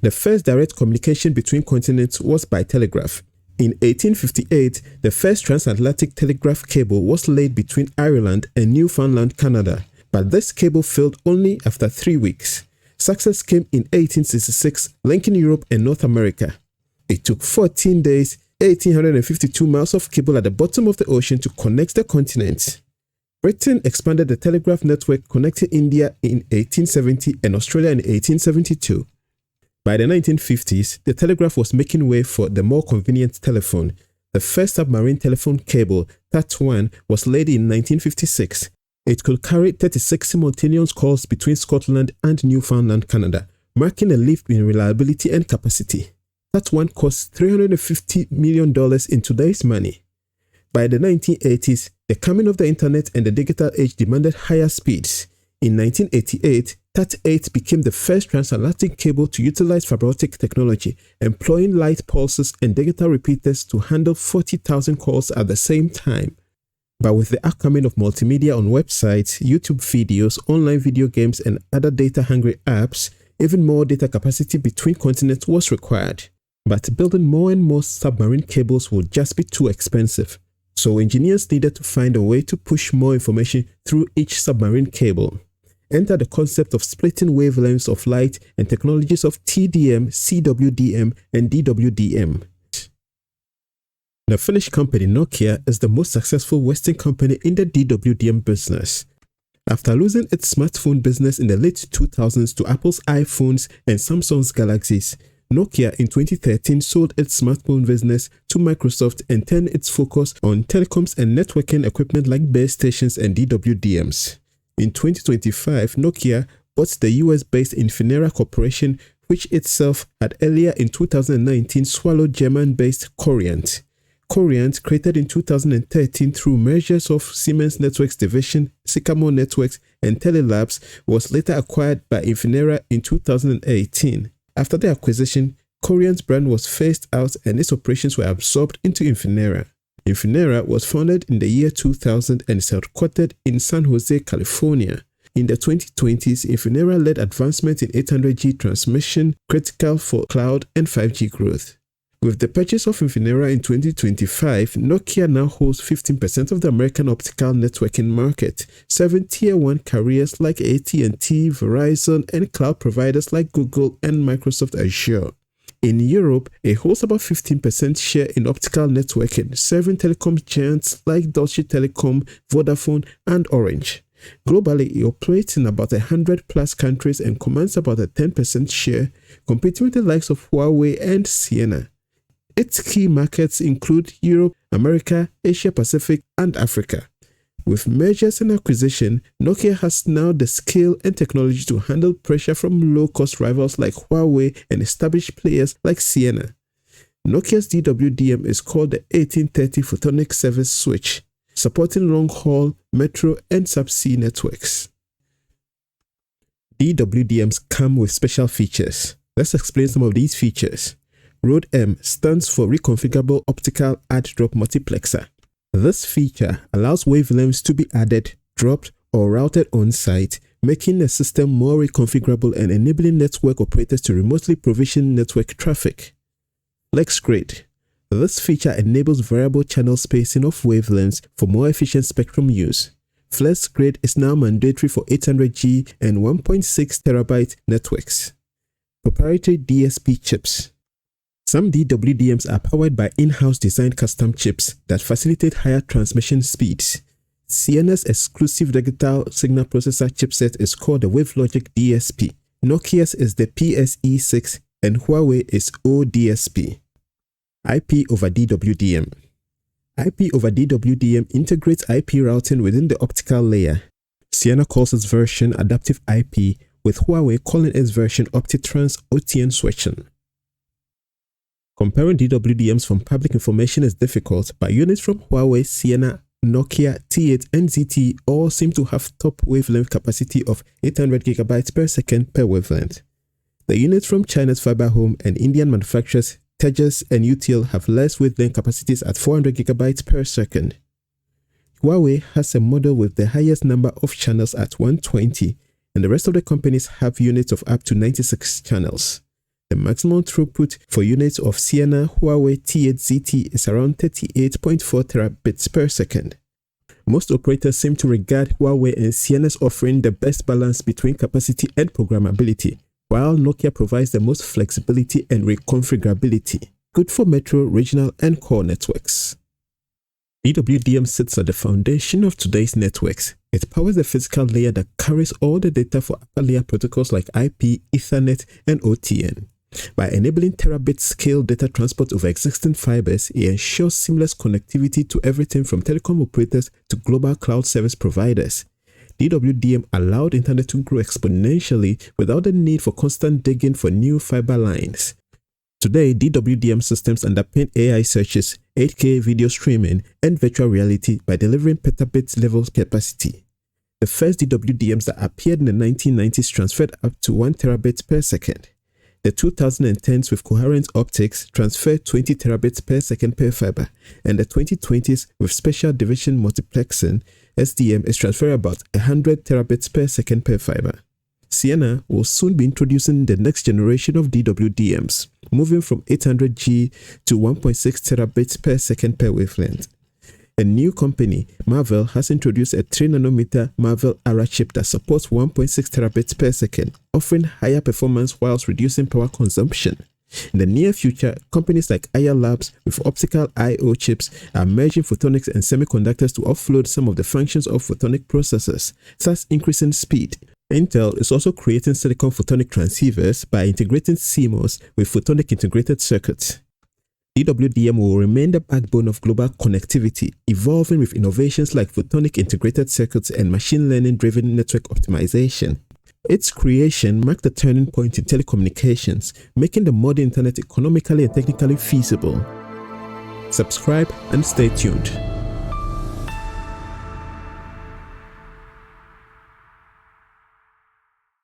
The first direct communication between continents was by telegraph. In 1858, the first transatlantic telegraph cable was laid between Ireland and Newfoundland, Canada, but this cable failed only after 3 weeks. Success came in 1866, linking Europe and North America. It took 14 days, 1,852 miles of cable at the bottom of the ocean to connect the continents. Britain expanded the telegraph network, connecting India in 1870 and Australia in 1872. By the 1950s, the telegraph was making way for the more convenient telephone. The first submarine telephone cable, TAT-1, was laid in 1956. It could carry 36 simultaneous calls between Scotland and Newfoundland, Canada, marking a leap in reliability and capacity. TAT-1 cost $350 million in today's money. By the 1980s, the coming of the internet and the digital age demanded higher speeds. In 1988, TAT-8 became the first transatlantic cable to utilize fiber optic technology, employing light pulses and digital repeaters to handle 40,000 calls at the same time. But with the upcoming of multimedia on websites, YouTube videos, online video games, and other data-hungry apps, even more data capacity between continents was required. But building more and more submarine cables would just be too expensive. So engineers needed to find a way to push more information through each submarine cable. Enter the concept of splitting wavelengths of light and technologies of TDM, CWDM, and DWDM. The Finnish company Nokia is the most successful Western company in the DWDM business. After losing its smartphone business in the late 2000s to Apple's iPhones and Samsung's Galaxies, Nokia in 2013 sold its smartphone business to Microsoft and turned its focus on telecoms and networking equipment like base stations and DWDMs. In 2025, Nokia bought the US-based Infinera Corporation, which itself had earlier in 2019 swallowed German-based Coriant. Coriant, created in 2013 through mergers of Siemens Networks division, Sycamore Networks, and Telelabs, was later acquired by Infinera in 2018. After the acquisition, Coriant's brand was phased out and its operations were absorbed into Infinera. Infinera was founded in the year 2000 and is headquartered in San Jose, California. In the 2020s, Infinera led advancement in 800G transmission, critical for cloud and 5G growth. With the purchase of Infinera in 2025, Nokia now holds 15% of the American optical networking market, serving Tier 1 carriers like AT&T, Verizon, and cloud providers like Google and Microsoft Azure. In Europe, it holds about 15% share in optical networking, serving telecom giants like Deutsche Telekom, Vodafone, and Orange. Globally, it operates in about 100-plus countries and commands about a 10% share, competing with the likes of Huawei and Ciena. Its key markets include Europe, America, Asia Pacific, and Africa. With mergers and acquisition, Nokia has now the scale and technology to handle pressure from low-cost rivals like Huawei and established players like Ciena. Nokia's DWDM is called the 1830 Photonic Service Switch, supporting long-haul, metro, and subsea networks. DWDMs come with special features. Let's explain some of these features. ROAD-M stands for Reconfigurable Optical Add-Drop Multiplexer. This feature allows wavelengths to be added, dropped, or routed on-site, making the system more reconfigurable and enabling network operators to remotely provision network traffic. FlexGrid. This feature enables variable channel spacing of wavelengths for more efficient spectrum use. FlexGrid is now mandatory for 800G and 1.6 terabyte networks. Proprietary DSP chips. Some DWDMs are powered by in-house designed custom chips that facilitate higher transmission speeds. Ciena's exclusive digital signal processor chipset is called the WaveLogic DSP. Nokia's is the PSE6 and Huawei is ODSP. IP over DWDM. IP over DWDM integrates IP routing within the optical layer. Ciena calls its version Adaptive IP, with Huawei calling its version OptiTrans OTN switching. Comparing DWDMs from public information is difficult, but units from Huawei, Ciena, Nokia, T8, and ZTE all seem to have top wavelength capacity of 800 GB per second per wavelength. The units from China's FiberHome and Indian manufacturers Tejas and UTL have less wavelength capacities at 400 GB per second. Huawei has a model with the highest number of channels at 120, and the rest of the companies have units of up to 96 channels. The maximum throughput for units of Ciena Huawei T8ZT is around 38.4 terabits per second. Most operators seem to regard Huawei and Ciena's offering the best balance between capacity and programmability, while Nokia provides the most flexibility and reconfigurability, good for metro, regional, and core networks. DWDM sits at the foundation of today's networks. It powers the physical layer that carries all the data for upper layer protocols like IP, Ethernet, and OTN. By enabling terabit-scale data transport over existing fibers, it ensures seamless connectivity to everything from telecom operators to global cloud service providers. DWDM allowed internet to grow exponentially without the need for constant digging for new fiber lines. Today, DWDM systems underpin AI searches, 8K video streaming, and virtual reality by delivering petabit-level capacity. The first DWDMs that appeared in the 1990s transferred up to 1 terabit per second. The 2010s with coherent optics transferred 20 terabits per second per fiber, and the 2020s with special division multiplexing (SDM) is transferring about 100 terabits per second per fiber. Ciena will soon be introducing the next generation of DWDMs, moving from 800G to 1.6 terabits per second per wavelength. A new company, Mavel, has introduced a 3nm Mavel Ayar chip that supports 1.6 terabits per second, offering higher performance whilst reducing power consumption. In the near future, companies like Ayar Labs with optical I/O chips are merging photonics and semiconductors to offload some of the functions of photonic processors, thus increasing speed. Intel is also creating silicon photonic transceivers by integrating CMOS with photonic integrated circuits. DWDM will remain the backbone of global connectivity, evolving with innovations like photonic integrated circuits and machine learning-driven network optimization. Its creation marked a turning point in telecommunications, making the modern internet economically and technically feasible. Subscribe and stay tuned.